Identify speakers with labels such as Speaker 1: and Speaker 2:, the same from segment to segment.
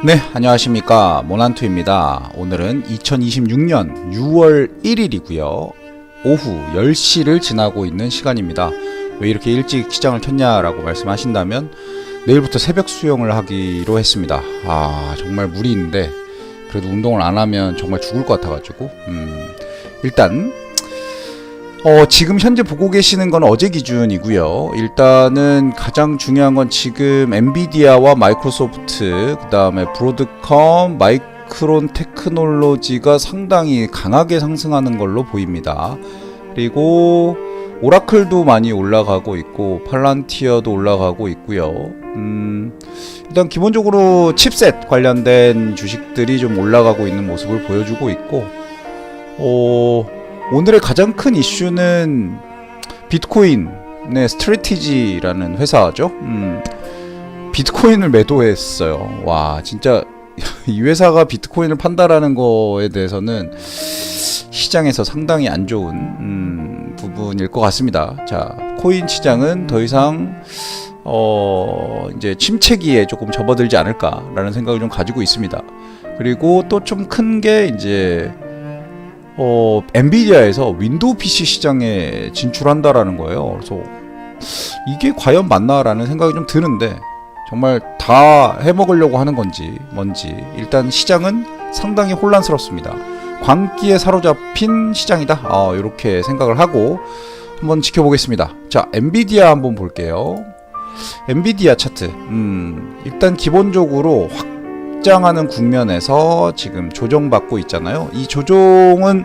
Speaker 1: 네, 안녕하십니까. 모난투입니다. 오늘은 2026년 6월 1일이고요. 오후 10시를 지나고 있는 시간입니다. 왜 이렇게 일찍 시장을 켰냐라고 말씀하신다면 내일부터 새벽 수영을 하기로 했습니다. 정말 물이 있는데 그래도 운동을 안 하면 정말 죽을 것 같아가지고 일단 지금 현재 보고 계시는 건 어제 기준이고요. 일단은 가장 중요한 건 지금 엔비디아와 마이크로소프트, 그 다음에 브로드컴, 마이크론 테크놀로지가 상당히 강하게 상승하는 걸로 보입니다. 그리고 오라클도 많이 올라가고 있고 팔란티어도 올라가고 있고요. 일단 기본적으로 칩셋 관련된 주식들이 좀 올라가고 있는 모습을 보여주고 있고, 오늘의 가장 큰 이슈는 비트코인의 스트래티지라는 회사죠. 비트코인을 매도했어요. 와, 진짜 이 회사가 비트코인을 판다라는 거에 대해서는 시장에서 상당히 안 좋은 부분일 것 같습니다. 자, 코인 시장은 더 이상 이제 침체기에 조금 접어들지 않을까라는 생각을 좀 가지고 있습니다. 그리고 또 좀 큰 게 이제 엔비디아에서 윈도우 PC 시장에 진출한다라는 거예요. 그래서 이게 과연 맞나라는 생각이 좀 드는데, 정말 다 해먹으려고 하는 건지 뭔지 일단 시장은 상당히 혼란스럽습니다. 광기에 사로잡힌 시장이다, 이렇게 생각을 하고 한번 지켜보겠습니다. 자, 엔비디아 한번 볼게요. 엔비디아 차트, 일단 기본적으로 확장하는 국면에서 지금 조정받고 있잖아요. 이 조정은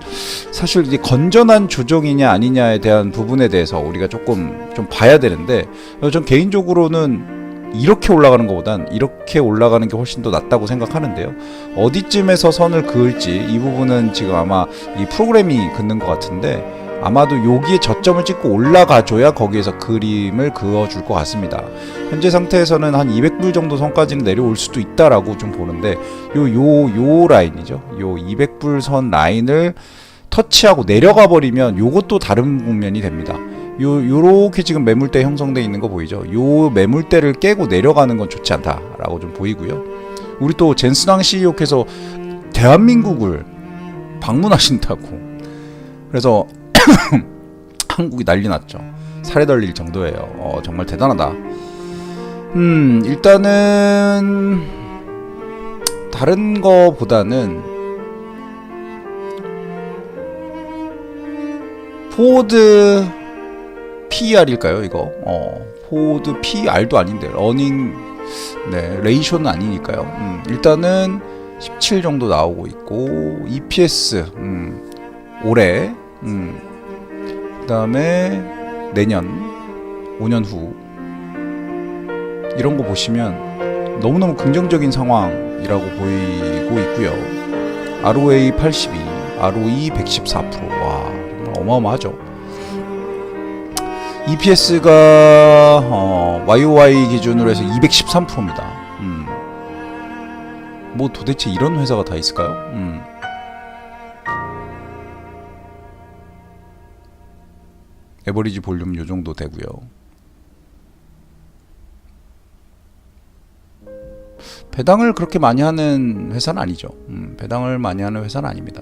Speaker 1: 사실 이제 건전한 조정이냐 아니냐에 대한 부분에 대해서 우리가 조금 좀 봐야 되는데, 전 개인적으로는 이렇게 올라가는 것보단 이렇게 올라가는 게 훨씬 더 낫다고 생각하는데요. 어디쯤에서 선을 그을지 이 부분은 지금 아마 이 프로그램이 긋는 것 같은데, 아마도 여기에 저점을 찍고 올라가줘야 거기에서 그림을 그어줄 것 같습니다. 현재 상태에서는 한 200불 정도 선까지는 내려올 수도 있다라고 좀 보는데, 요 라인이죠. 요 200불 선 라인을 터치하고 내려가 버리면 요것도 다른 국면이 됩니다. 요렇게 지금 매물대 형성되어 있는 거 보이죠? 요 매물대를 깨고 내려가는 건 좋지 않다라고 좀 보이고요. 우리 또 젠스랑 CEO께서 대한민국을 방문하신다고, 그래서 한국이 난리 났죠. 살에 덜릴 정도예요. 정말 대단하다. 일단은 다른 거보다는 포워드 PER일까요, 이거? 포워드 PER도 아닌데 러닝 레이쇼는 아니니까요. 일단은 17 정도 나오고 있고, EPS 올해 그 다음에 내년 5년 후 이런 거 보시면 너무너무 긍정적인 상황이라고 보이고 있고요. ROA 82, ROE 114%. 와, 정말 어마어마하죠. EPS가 YOY 기준으로 해서 213%입니다. 뭐 도대체 이런 회사가 다 있을까요? 에버리지 볼륨 요 정도 되고요. 배당을 그렇게 많이 하는 회사는 아니죠. 배당을 많이 하는 회사는 아닙니다.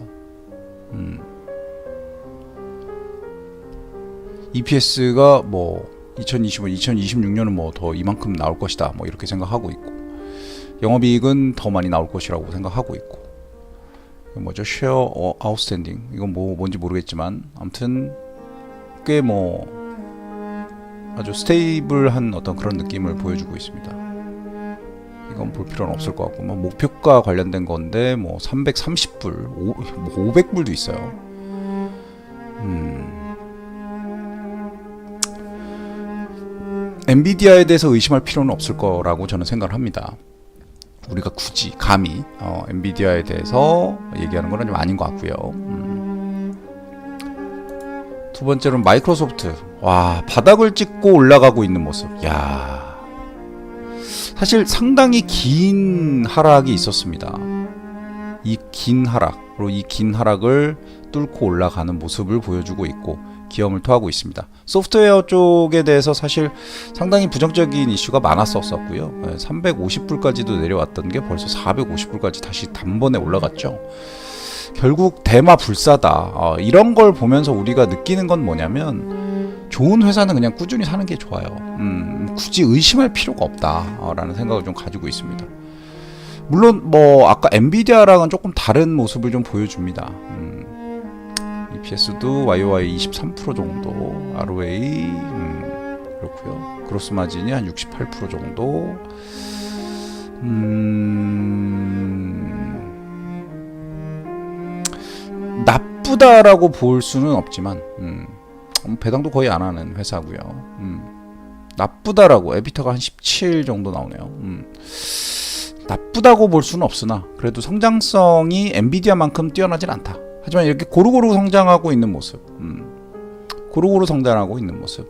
Speaker 1: EPS가 뭐 2025, 2026년은 뭐 더 이만큼 나올 것이다, 뭐 이렇게 생각하고 있고, 영업이익은 더 많이 나올 것이라고 생각하고 있고, 뭐죠? 쉐어 아웃스탠딩, 이건 뭔지 모르겠지만 아무튼 꽤 뭐 아주 스테이블한 어떤 그런 느낌을 보여주고 있습니다. 이건 볼 필요는 없을 것 같고, 뭐 목표가 관련된 건데 뭐 330불, 500불도 있어요. 엔비디아에 대해서 의심할 필요는 없을 거라고 저는 생각을 합니다. 우리가 굳이 감히 엔비디아에 대해서 얘기하는 건 좀 아닌 것 같고요. 두 번째로는 마이크로소프트. 와, 바닥을 찍고 올라가고 있는 모습. 야, 사실 상당히 긴 하락이 있었습니다. 이 긴 하락을 뚫고 올라가는 모습을 보여주고 있고, 기염을 토하고 있습니다. 소프트웨어 쪽에 대해서 사실 상당히 부정적인 이슈가 많았었고요. 350불까지도 내려왔던 게 벌써 450불까지 다시 단번에 올라갔죠. 결국 대마 불사다. 이런 걸 보면서 우리가 느끼는 건 뭐냐면 좋은 회사는 그냥 꾸준히 사는 게 좋아요. 굳이 의심할 필요가 없다라는 생각을 좀 가지고 있습니다. 물론 뭐 아까 엔비디아랑은 조금 다른 모습을 좀 보여줍니다. EPS도 YOY 23% 정도, ROA 그렇고요. 그로스 마진이 한 68% 정도. 나쁘다라고 볼 수는 없지만 배당도 거의 안 하는 회사고요. 나쁘다라고 에비타가 한 17 정도 나오네요. 나쁘다고 볼 수는 없으나 그래도 성장성이 엔비디아만큼 뛰어나진 않다. 하지만 이렇게 고루고루 성장하고 있는 모습, 고루고루 성장하고 있는 모습.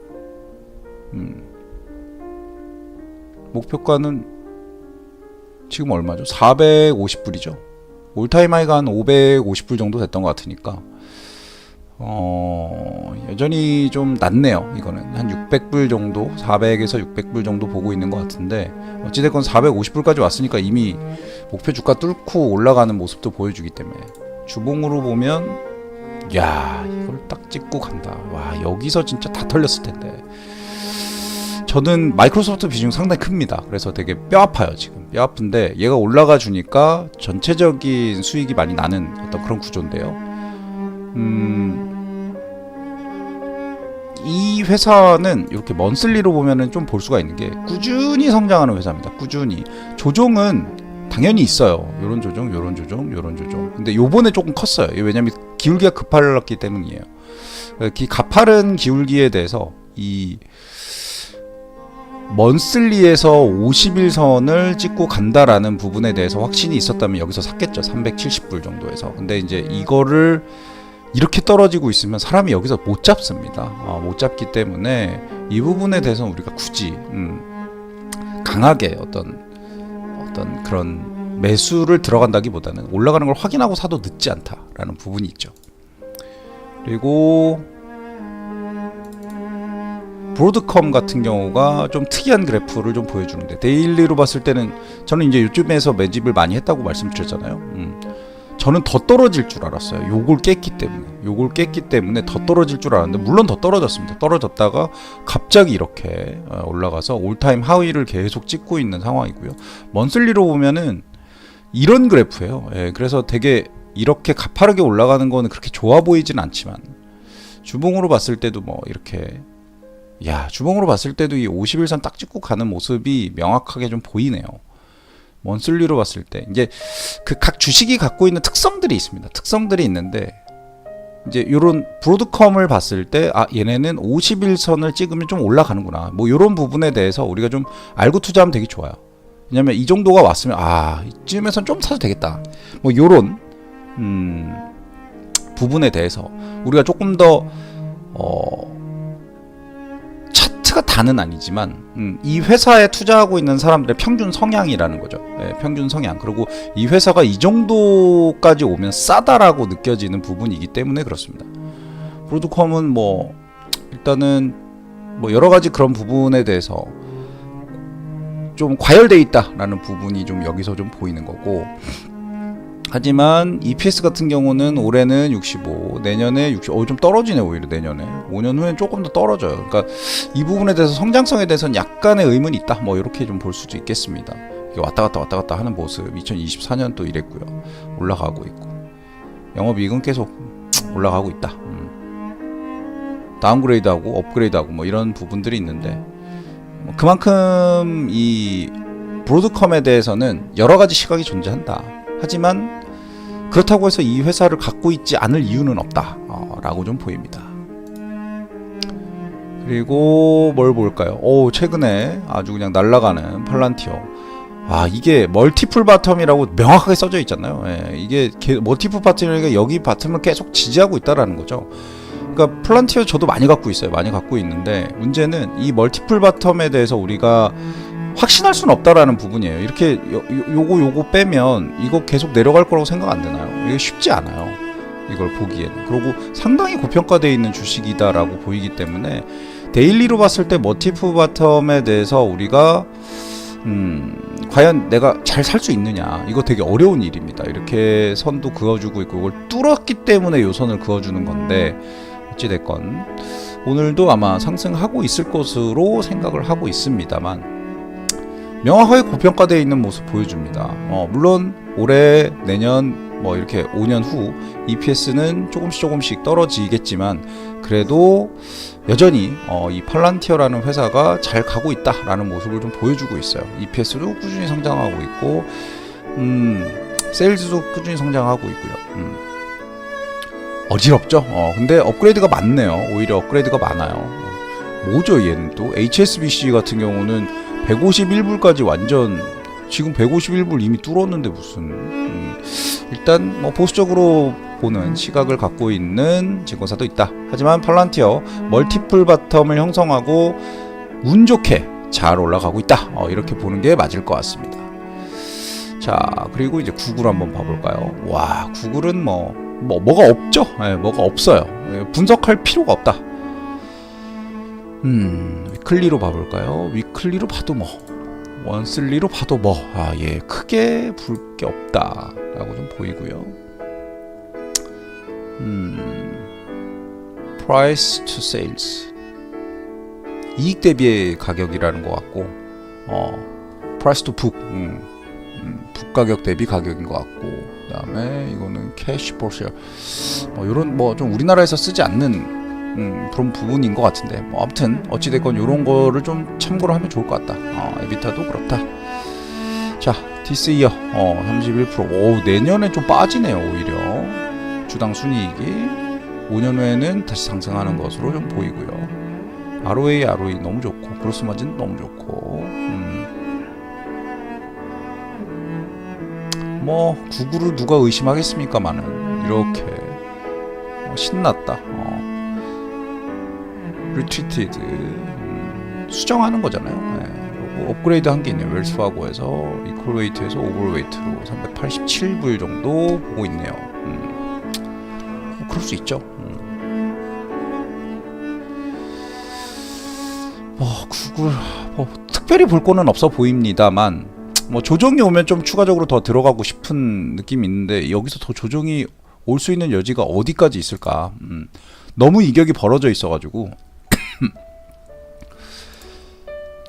Speaker 1: 목표가는 지금 얼마죠? 450불이죠. 올타임 하이가 한 550불 정도 됐던 것 같으니까 여전히 좀 낮네요. 이거는 한 600불 정도, 400에서 600불 정도 보고 있는 것 같은데 어찌됐건 450불까지 왔으니까 이미 목표 주가 뚫고 올라가는 모습도 보여주기 때문에 주봉으로 보면 야, 이걸 딱 찍고 간다. 와, 여기서 진짜 다 털렸을 텐데. 저는 마이크로소프트 비중이 상당히 큽니다. 그래서 되게 뼈 아파요. 지금 뼈 아픈데 얘가 올라가 주니까 전체적인 수익이 많이 나는 어떤 그런 구조인데요. 이 회사는 이렇게 먼슬리로 보면은 좀 볼 수가 있는 게 꾸준히 성장하는 회사입니다. 꾸준히. 조정은 당연히 있어요. 요런 조정, 요런 조정, 요런 조정. 근데 요번에 조금 컸어요. 왜냐면 기울기가 급발랐기 때문이에요. 가파른 기울기에 대해서 이 먼슬리에서 50일선을 찍고 간다라는 부분에 대해서 확신이 있었다면 여기서 샀겠죠. 370불 정도에서. 근데 이제 이거를 이렇게 떨어지고 있으면 사람이 여기서 못 잡습니다. 못 잡기 때문에 이 부분에 대해서는 우리가 굳이 강하게 어떤 그런 매수를 들어간다기보다는 올라가는 걸 확인하고 사도 늦지 않다라는 부분이 있죠. 그리고 브로드컴 같은 경우가 좀 특이한 그래프를 좀 보여주는데 데일리로 봤을 때는 저는 이제 요즘에서 매집을 많이 했다고 말씀드렸잖아요. 저는 더 떨어질 줄 알았어요. 요걸 깼기 때문에 더 떨어질 줄 알았는데 물론 더 떨어졌습니다. 떨어졌다가 갑자기 이렇게 올라가서 올타임 하위를 계속 찍고 있는 상황이고요. 먼슬리로 보면은 이런 그래프예요. 그래서 되게 이렇게 가파르게 올라가는 거는 그렇게 좋아 보이진 않지만 주봉으로 봤을 때도 뭐 이렇게 주봉으로 봤을 때도 이 51선 딱 찍고 가는 모습이 명확하게 좀 보이네요. 먼슬리로 봤을 때 이제 그 각 주식이 갖고 있는 특성들이 있습니다. 특성들이 있는데 이제 요런 브로드컴을 봤을 때 얘네는 51선을 찍으면 좀 올라가는구나. 뭐 요런 부분에 대해서 우리가 좀 알고 투자하면 되게 좋아요. 왜냐면 이 정도가 왔으면 이쯤에선 좀 사도 되겠다. 뭐 요런 부분에 대해서 우리가 조금 더 차트가 다는 아니지만 이 회사에 투자하고 있는 사람들의 평균 성향이라는 거죠. 평균 성향. 그리고 이 회사가 이 정도까지 오면 싸다라고 느껴지는 부분이기 때문에 그렇습니다. 브로드컴은 뭐 일단은 뭐 여러 가지 그런 부분에 대해서 좀 과열돼 있다라는 부분이 좀 여기서 좀 보이는 거고, 하지만 EPS 같은 경우는 올해는 65, 내년에 60, 좀 떨어지네. 오히려 내년에 5년 후엔 조금 더 떨어져요. 그러니까 이 부분에 대해서 성장성에 대해서는 약간의 의문이 있다, 뭐 이렇게 좀 볼 수도 있겠습니다. 이게 왔다 갔다 하는 모습 2024년 또 이랬고요. 올라가고 있고 영업이익은 계속 올라가고 있다. 다운그레이드하고 업그레이드하고 뭐 이런 부분들이 있는데, 그만큼 이 브로드컴에 대해서는 여러 가지 시각이 존재한다. 하지만 그렇다고 해서 이 회사를 갖고 있지 않을 이유는 없다 라고 좀 보입니다. 그리고 뭘 볼까요? 최근에 아주 그냥 날아가는 팔란티어. 이게 멀티플 바텀이라고 명확하게 써져 있잖아요. 이게 멀티플 바텀이니까 여기 바텀을 계속 지지하고 있다라는 거죠. 그러니까 플란티어 저도 많이 갖고 있어요. 많이 갖고 있는데 문제는 이 멀티플 바텀에 대해서 우리가 확신할 수는 없다라는 부분이에요. 이렇게 요거 빼면 이거 계속 내려갈 거라고 생각 안 되나요? 이게 쉽지 않아요. 이걸 보기에는. 그리고 상당히 고평가되어 있는 주식이다라고 보이기 때문에 데일리로 봤을 때 모티프 바텀에 대해서 우리가 과연 내가 잘 살 수 있느냐, 이거 되게 어려운 일입니다. 이렇게 선도 그어주고 있고 이걸 뚫었기 때문에 요 선을 그어주는 건데, 어찌됐건 오늘도 아마 상승하고 있을 것으로 생각을 하고 있습니다만 명확하게 고평가되어 있는 모습 보여줍니다. 물론 올해, 내년, 뭐 이렇게 5년 후 EPS는 조금씩 떨어지겠지만 그래도 여전히 이 팔란티어라는 회사가 잘 가고 있다라는 모습을 좀 보여주고 있어요. EPS도 꾸준히 성장하고 있고 세일즈도 꾸준히 성장하고 있고요. 어지럽죠? 근데 업그레이드가 많네요. 오히려 업그레이드가 많아요. 뭐죠 얘는 또? HSBC 같은 경우는 151불까지 완전, 지금 151불 이미 뚫었는데 무슨 일단 뭐 보수적으로 보는 시각을 갖고 있는 증권사도 있다. 하지만 팔란티어 멀티플 바텀을 형성하고 운 좋게 잘 올라가고 있다. 이렇게 보는 게 맞을 것 같습니다. 자, 그리고 이제 구글 한번 봐볼까요? 와, 구글은 뭐가 없죠? 뭐가 없어요. 분석할 필요가 없다. 위클리로 봐볼까요? 위클리로 봐도 원슬리로 봐도 크게 볼 게 없다라고 좀 보이고요. Price to sales, 이익 대비의 가격이라는 것 같고, Price to book, 북 가격 대비 가격인 것 같고, 그다음에 이거는 캐시 per share, 이런 좀 우리나라에서 쓰지 않는 그런 부분인 것 같은데, 아무튼 어찌됐건 이런 거를 좀 참고를 하면 좋을 것 같다. 에비타도 그렇다. 자, 디스 이어 31%. 오, 내년에 좀 빠지네요. 오히려 주당 순이익이 5년 후에는 다시 상승하는 것으로 좀 보이고요. ROE 너무 좋고, 그로스 마진 너무 좋고, 구글을 누가 의심하겠습니까만은 이렇게 신났다. 리트리티드 수정하는 거잖아요. 그리고 업그레이드 한 게 있네요. 웰스파고에서 이퀄웨이트에서 오버웨이트로 387불 정도 보고 있네요. 그럴 수 있죠. 구글 특별히 볼 거는 없어 보입니다만, 조정이 오면 좀 추가적으로 더 들어가고 싶은 느낌이 있는데, 여기서 더 조정이 올 수 있는 여지가 어디까지 있을까? 너무 이격이 벌어져 있어가지고.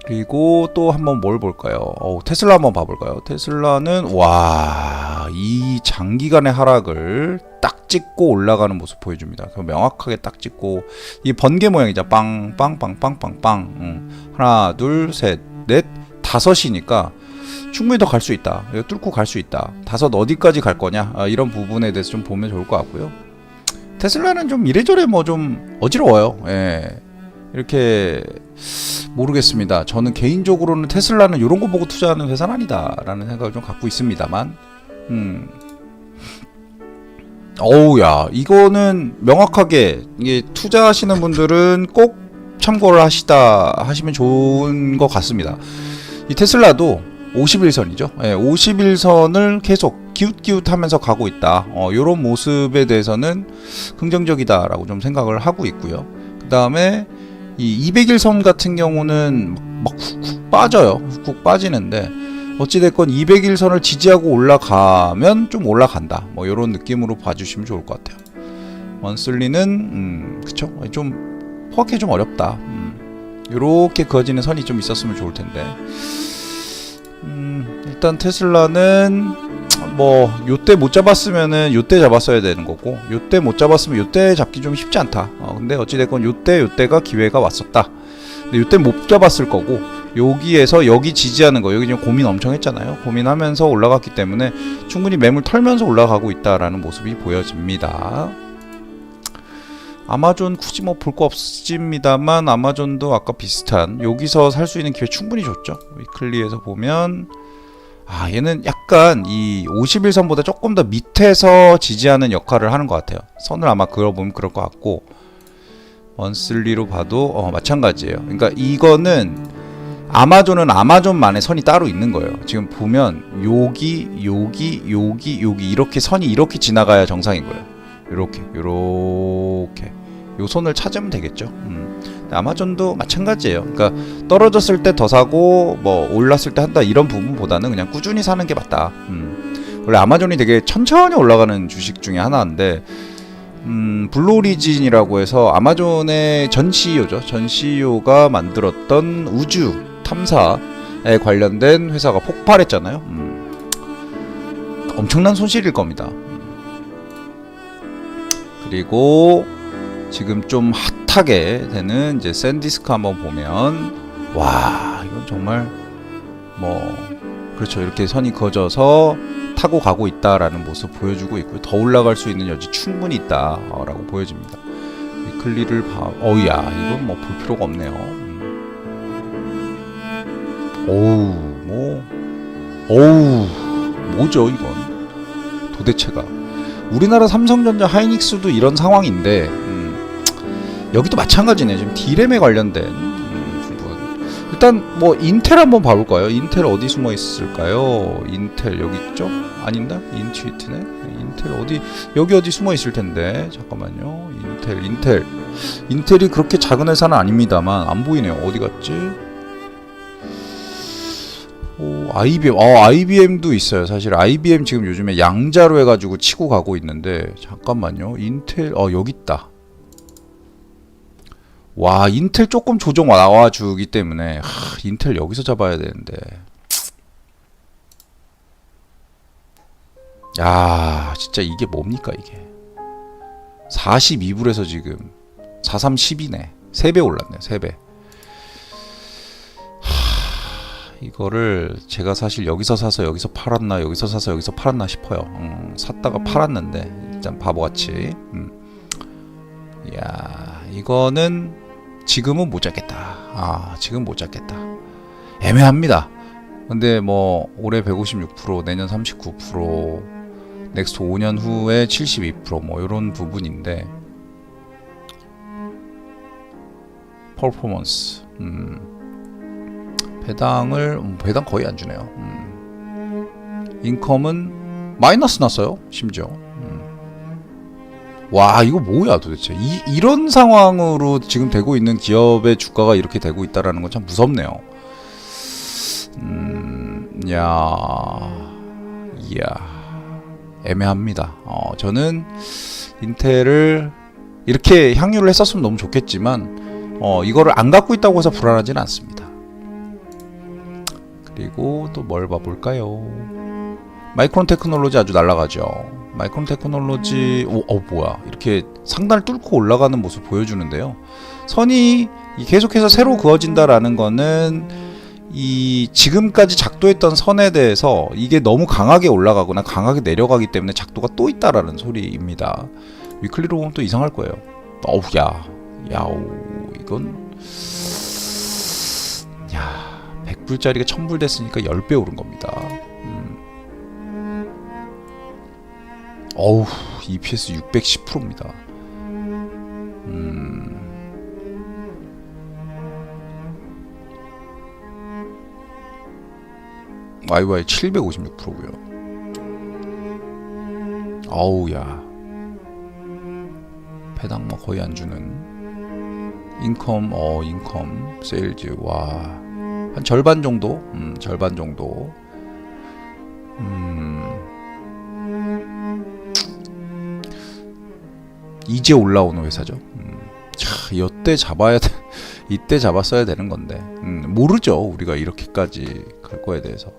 Speaker 1: 그리고 또 한번 뭘 볼까요? 테슬라 한번 봐볼까요? 테슬라는 이 장기간의 하락을 딱 찍고 올라가는 모습 보여줍니다. 명확하게 딱 찍고, 이 번개 모양이죠. 빵빵빵빵빵빵. 하나, 둘, 셋, 넷, 다섯이니까 충분히 더 갈 수 있다. 뚫고 갈 수 있다. 다섯 어디까지 갈 거냐? 이런 부분에 대해서 좀 보면 좋을 것 같고요. 테슬라는 좀 이래저래 좀 어지러워요. 이렇게 모르겠습니다. 저는 개인적으로는 테슬라는 이런 거 보고 투자하는 회사는 아니다라는 생각을 좀 갖고 있습니다만, 어우야, 이거는 명확하게 이게 투자하시는 분들은 꼭 참고를 하시면 좋은 것 같습니다. 이 테슬라도 51선이죠. 51선을 계속 기웃기웃하면서 가고 있다. 이런 모습에 대해서는 긍정적이다라고 좀 생각을 하고 있고요. 그 다음에 이 200일선 같은 경우는 막 훅 빠져요. 훅 빠지는데, 어찌됐건 200일선을 지지하고 올라가면 좀 올라간다. 이런 느낌으로 봐주시면 좋을 것 같아요. 원슬리는 그쵸? 좀 포악해 좀 어렵다. 요렇게 그어지는 선이 좀 있었으면 좋을 텐데. 일단 테슬라는 요때 못 잡았으면은 요때 잡았어야 되는 거고, 요때 못 잡았으면 요때 잡기 좀 쉽지 않다. 근데 어찌됐건 요때가 기회가 왔었다. 근데 요때 못 잡았을 거고, 여기에서 여기 지지하는 거, 여기 지금 고민 엄청 했잖아요. 고민하면서 올라갔기 때문에 충분히 매물 털면서 올라가고 있다라는 모습이 보여집니다. 아마존 굳이 볼 거 없습니다만, 아마존도 아까 비슷한 여기서 살 수 있는 기회 충분히 줬죠. 위클리에서 보면 얘는 약간 이 51선보다 조금 더 밑에서 지지하는 역할을 하는 것 같아요. 선을 아마 그어보면 그럴 것 같고, 먼슬리로 봐도 마찬가지예요. 그러니까 이거는 아마존은 아마존만의 선이 따로 있는 거예요. 지금 보면 여기 이렇게 선이 이렇게 지나가야 정상인 거예요. 요렇게 요 손을 찾으면 되겠죠. 아마존도 마찬가지예요. 그러니까 떨어졌을 때 더 사고 뭐 올랐을 때 한다 이런 부분보다는 그냥 꾸준히 사는 게 맞다. 원래 아마존이 되게 천천히 올라가는 주식 중에 하나인데 블루오리진이라고 해서 아마존의 전 CEO죠. 전 CEO가 만들었던 우주 탐사에 관련된 회사가 폭발했잖아요. 엄청난 손실일 겁니다. 그리고 지금 좀 핫하게 되는 이제 샌디스크 한번 보면 와 이건 정말 뭐 그렇죠. 이렇게 선이 그어져서 타고 가고 있다라는 모습 보여주고 있고요. 더 올라갈 수 있는 여지 충분히 있다라고 보여집니다. 위클리를 어우야 이건 뭐 볼 필요가 없네요. 뭐죠 이건 도대체가. 우리나라 삼성전자 하이닉스도 이런 상황인데 여기도 마찬가지네. 지금 D램에 관련된 부분. 일단 뭐 인텔 한번 봐볼까요? 인텔 어디 숨어 있을까요? 인텔 여기 있죠? 아닌가? 인투이트네. 인텔 여기 어디 숨어 있을 텐데. 잠깐만요. 인텔이 그렇게 작은 회사는 아닙니다만 안 보이네요. 어디 갔지? IBM도 있어요. 사실 IBM 지금 요즘에 양자로 해가지고 치고 가고 있는데 잠깐만요. 인텔 여기 있다. 와 인텔 조금 조정 나와주기 때문에 인텔 여기서 잡아야 되는데. 야 진짜 이게 뭡니까 이게. 42불에서 지금 4312네. 3배 올랐네. 3배. 이거를 제가 사실 여기서 사서 여기서 팔았나 여기서 사서 여기서 팔았나 싶어요. 샀다가 팔았는데 일단 바보같이. 이야 이거는 지금은 못 잡겠다. 지금 못 잡겠다. 애매합니다. 근데 뭐 올해 156%, 내년 39%, 넥스트 5년 후에 72%뭐 이런 부분인데 퍼포먼스. 배당 거의 안 주네요. 인컴은 마이너스 났어요. 심지어. 와 이거 뭐야 도대체. 이런 상황으로 지금 되고 있는 기업의 주가가 이렇게 되고 있다라는 건 참 무섭네요. 이야 애매합니다. 저는 인텔을 이렇게 향유를 했었으면 너무 좋겠지만 이거를 안 갖고 있다고 해서 불안하지는 않습니다. 그리고 또 뭘 봐볼까요? 마이크론 테크놀로지 아주 날아가죠. 마이크론 테크놀로지 뭐야 이렇게 상단을 뚫고 올라가는 모습 보여주는데요. 선이 계속해서 새로 그어진다라는 거는 이 지금까지 작도했던 선에 대해서 이게 너무 강하게 올라가거나 강하게 내려가기 때문에 작도가 또 있다라는 소리입니다. 위클리로 보면 또 이상할 거예요. 이건 100불짜리가 1000불 됐으니까 10배 오른 겁니다. EPS 610%입니다. YY 756%고요. 야 배당 뭐 거의 안 주는. 인컴 세일즈 한 절반 정도? 절반 정도. 이제 올라오는 회사죠. 이때 잡았어야 되는 건데. 모르죠. 우리가 이렇게까지 갈 거에 대해서.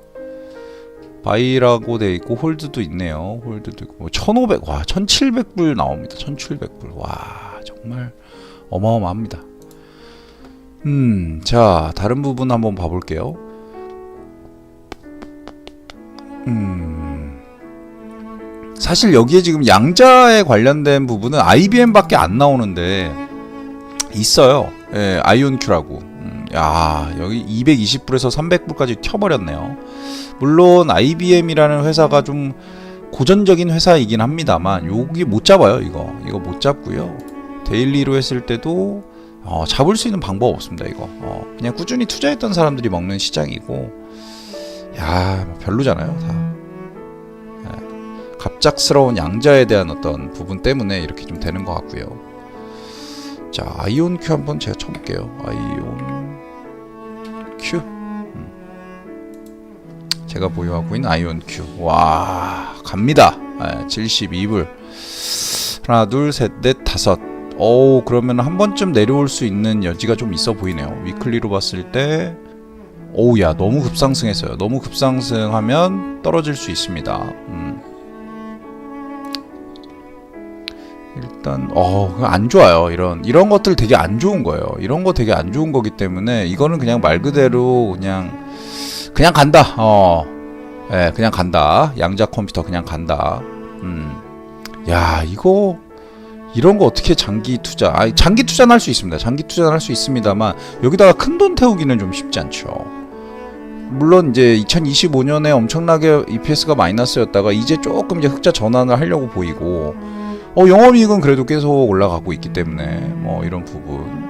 Speaker 1: 바이라고 돼 있고 홀드도 있네요. 홀드도 있고 1,500, 1,700불 나옵니다. 1,700불. 와, 정말 어마어마합니다. 자, 다른 부분 한번 봐볼게요. 사실 여기에 지금 양자에 관련된 부분은 IBM밖에 안 나오는데 있어요. 예, 아이온큐라고. 여기 220불에서 300불까지 튀어버렸네요. 물론 IBM이라는 회사가 좀 고전적인 회사이긴 합니다만 여기 못 잡아요. 이거 못 잡고요. 데일리로 했을 때도 잡을 수 있는 방법 없습니다. 이거 그냥 꾸준히 투자했던 사람들이 먹는 시장이고 별로잖아요. 다 갑작스러운 양자에 대한 어떤 부분 때문에 이렇게 좀 되는 것 같고요. 자, 아이온 Q 한번 제가 쳐볼게요. 아이온 Q. 제가 보유하고 있는 아이온 Q. 와, 갑니다. 72불. 하나, 둘, 셋, 넷, 다섯. 오, 그러면 한 번쯤 내려올 수 있는 여지가 좀 있어 보이네요. 위클리로 봤을 때. 오우, 야, 너무 급상승했어요. 너무 급상승하면 떨어질 수 있습니다. 일단 안 좋아요. 이런 것들 되게 안 좋은 거예요. 이런 거 되게 안 좋은 거기 때문에 이거는 그냥 말 그대로 그냥 간다. 예, 그냥 간다. 양자 컴퓨터 그냥 간다. 야, 이런 거 어떻게 장기 투자? 장기 투자는 할 수 있습니다. 장기 투자는 할 수 있습니다만 여기다가 큰 돈 태우기는 좀 쉽지 않죠. 물론 이제 2025년에 엄청나게 EPS가 마이너스였다가 이제 조금 이제 흑자 전환을 하려고 보이고, 영업이익은 그래도 계속 올라가고 있기 때문에 뭐 이런 부분.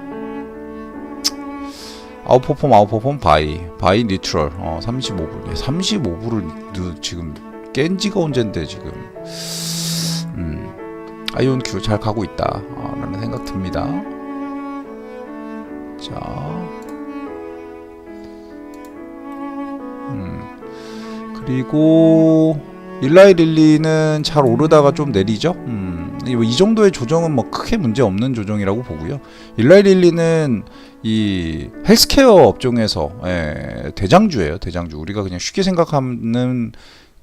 Speaker 1: 아웃퍼폼 바이 뉴트럴 35불. 35불을 지금 깬 지가 언젠데 지금. 아이온 Q 잘 가고 있다 라는 생각 듭니다. 자, 그리고 일라이 릴리는 잘 오르다가 좀 내리죠. 이 정도의 조정은 뭐 크게 문제 없는 조정이라고 보고요. 일라이 릴리는 이 헬스케어 업종에서 대장주예요. 대장주. 우리가 그냥 쉽게 생각하는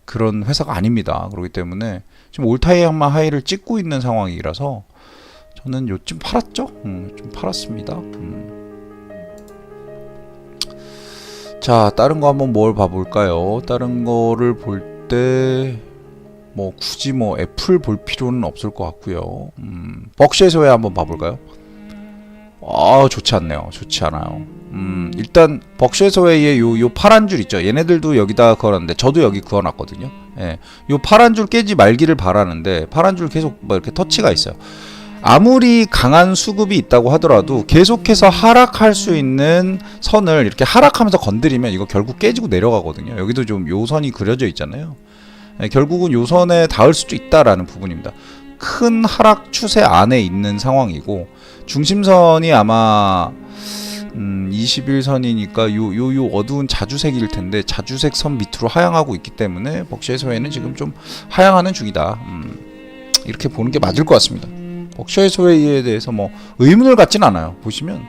Speaker 1: 그런 회사가 아닙니다. 그렇기 때문에 지금 올타임 하이를 찍고 있는 상황이라서 저는 요쯤 팔았죠. 좀 팔았습니다. 자, 다른 거 한번 뭘 봐볼까요? 다른 거를 볼 때 뭐 굳이 뭐 애플 볼 필요는 없을 것 같고요. 벅시의 소회 한번 봐볼까요? 좋지 않네요. 좋지 않아요. 일단 벅시의 소회의 요 파란 줄 있죠. 얘네들도 여기다 그어놨는데 저도 여기 그어놨거든요. 예, 요 파란 줄 깨지 말기를 바라는데 파란 줄 계속 뭐 이렇게 터치가 있어요. 아무리 강한 수급이 있다고 하더라도 계속해서 하락할 수 있는 선을 이렇게 하락하면서 건드리면 이거 결국 깨지고 내려가거든요. 여기도 좀 요선이 그려져 있잖아요. 결국은 요선에 닿을 수도 있다라는 부분입니다. 큰 하락 추세 안에 있는 상황이고 중심선이 아마 21선이니까 요 어두운 자주색일 텐데 자주색 선 밑으로 하향하고 있기 때문에 벅시의 소회는 지금 좀 하향하는 중이다. 이렇게 보는 게 맞을 것 같습니다. 벅시의 소회에 대해서 뭐 의문을 갖진 않아요. 보시면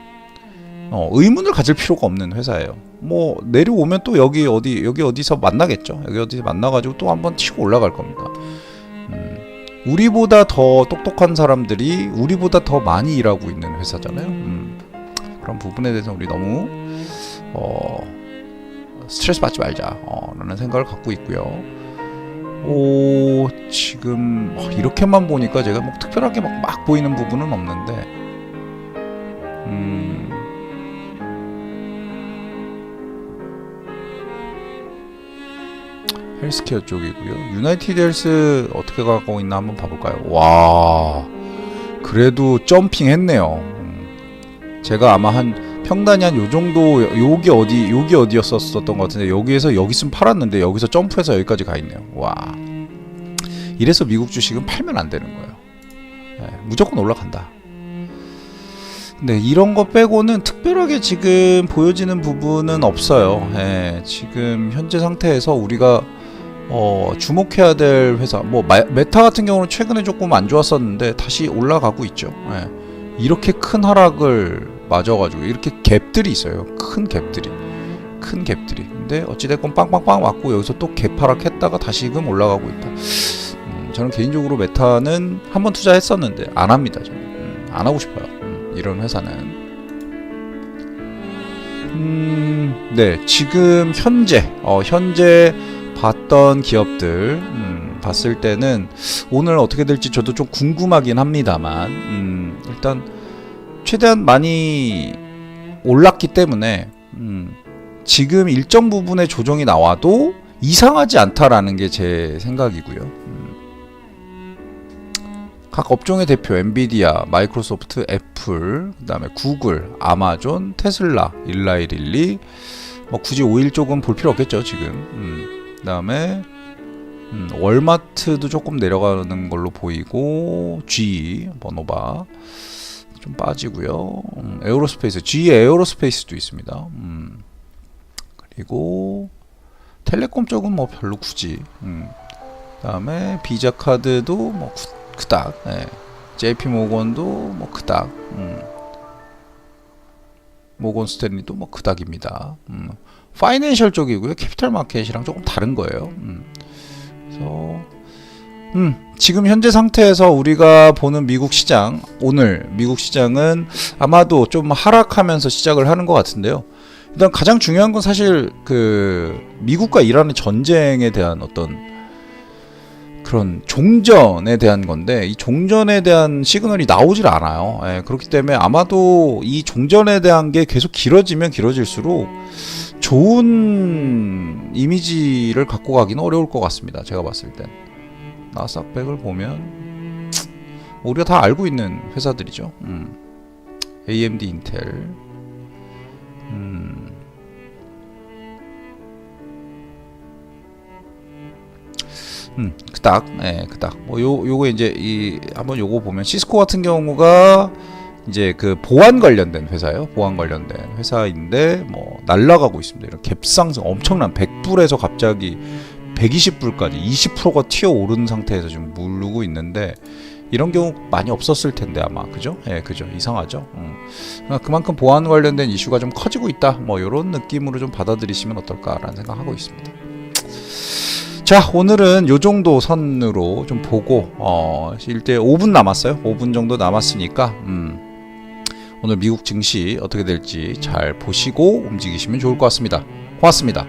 Speaker 1: 의문을 가질 필요가 없는 회사예요. 뭐 내려오면 또 여기 어디서 만나겠죠. 여기 어디서 만나가지고 또 한번 치고 올라갈 겁니다. 우리보다 더 똑똑한 사람들이 우리보다 더 많이 일하고 있는 회사잖아요. 그런 부분에 대해서 우리 너무 스트레스 받지 말자 라는 생각을 갖고 있고요. 지금 이렇게만 보니까 제가 뭐 특별하게 막 보이는 부분은 없는데 헬스케어 쪽이고요. 유나이티드 헬스 어떻게 가고 있나 한번 봐볼까요? 와, 그래도 점핑 했네요. 제가 아마 한 평단이 한 요정도 여기 어디였었던 것 같은데 여기에서 여기쯤 팔았는데 여기서 점프해서 여기까지 가 있네요. 와, 이래서 미국 주식은 팔면 안 되는 거예요. 무조건 올라간다. 근데 이런 거 빼고는 특별하게 지금 보여지는 부분은 없어요. 지금 현재 상태에서 우리가 주목해야 될 회사, 뭐 메타 같은 경우는 최근에 조금 안 좋았었는데 다시 올라가고 있죠. 이렇게 큰 하락을 맞아가지고 이렇게 갭들이 있어요. 큰 갭들이. 근데 어찌됐건 빵빵빵 맞고 여기서 또 갭 하락했다가 다시금 올라가고 있다. 저는 개인적으로 메타는 한번 투자했었는데 안 합니다. 저는 안 하고 싶어요. 이런 회사는. 네, 지금 현재 봤던 기업들 봤을 때는 오늘 어떻게 될지 저도 좀 궁금하긴 합니다만 일단 최대한 많이 올랐기 때문에 지금 일정 부분의 조정이 나와도 이상하지 않다라는 게 제 생각이고요. 각 업종의 대표 엔비디아, 마이크로소프트, 애플, 그다음에 구글, 아마존, 테슬라, 일라이 릴리, 뭐 굳이 오일 쪽은 볼 필요 없겠죠 지금. 그다음에 월마트도 조금 내려가는 걸로 보이고 G 번호바 좀 빠지고요. 에어로스페이스 G 에어로스페이스도 있습니다. 그리고 텔레콤 쪽은 뭐 별로 굳이. 그다음에 비자 카드도 뭐 그닥. 네. JP 모건도 뭐 그닥. 모건 스탠리도 뭐 그닥입니다. 파이낸셜 쪽이고요. 캐피털 마켓이랑 조금 다른 거예요. 그래서 지금 현재 상태에서 우리가 보는 미국 시장, 오늘 미국 시장은 아마도 좀 하락하면서 시작을 하는 것 같은데요. 일단 가장 중요한 건 사실 그 미국과 이란의 전쟁에 대한 어떤 그런 종전에 대한 건데, 이 종전에 대한 시그널이 나오질 않아요. 예, 그렇기 때문에 아마도 이 종전에 대한 게 계속 길어지면 길어질수록 좋은 이미지를 갖고 가기는 어려울 것 같습니다. 제가 봤을 땐. 나스닥백을 보면 우리가 다 알고 있는 회사들이죠. AMD, 인텔, 그닥, 예, 그닥. 뭐 요거 이제 한번 요거 보면 시스코 같은 경우가 이제 그 보안 관련된 회사예요. 보안 관련된 회사인데 뭐 날아가고 있습니다. 이런 갭상승 엄청난 100불에서 갑자기 120불까지 20%가 튀어 오른 상태에서 지금 무르고 있는데, 이런 경우 많이 없었을 텐데 아마, 그죠? 예, 그죠. 이상하죠. 그만큼 보안 관련된 이슈가 좀 커지고 있다. 뭐 이런 느낌으로 좀 받아들이시면 어떨까라는 생각하고 있습니다. 자, 오늘은 요 정도 선으로 좀 보고 일대 5분 남았어요. 5분 정도 남았으니까 오늘 미국 증시 어떻게 될지 잘 보시고 움직이시면 좋을 것 같습니다. 고맙습니다.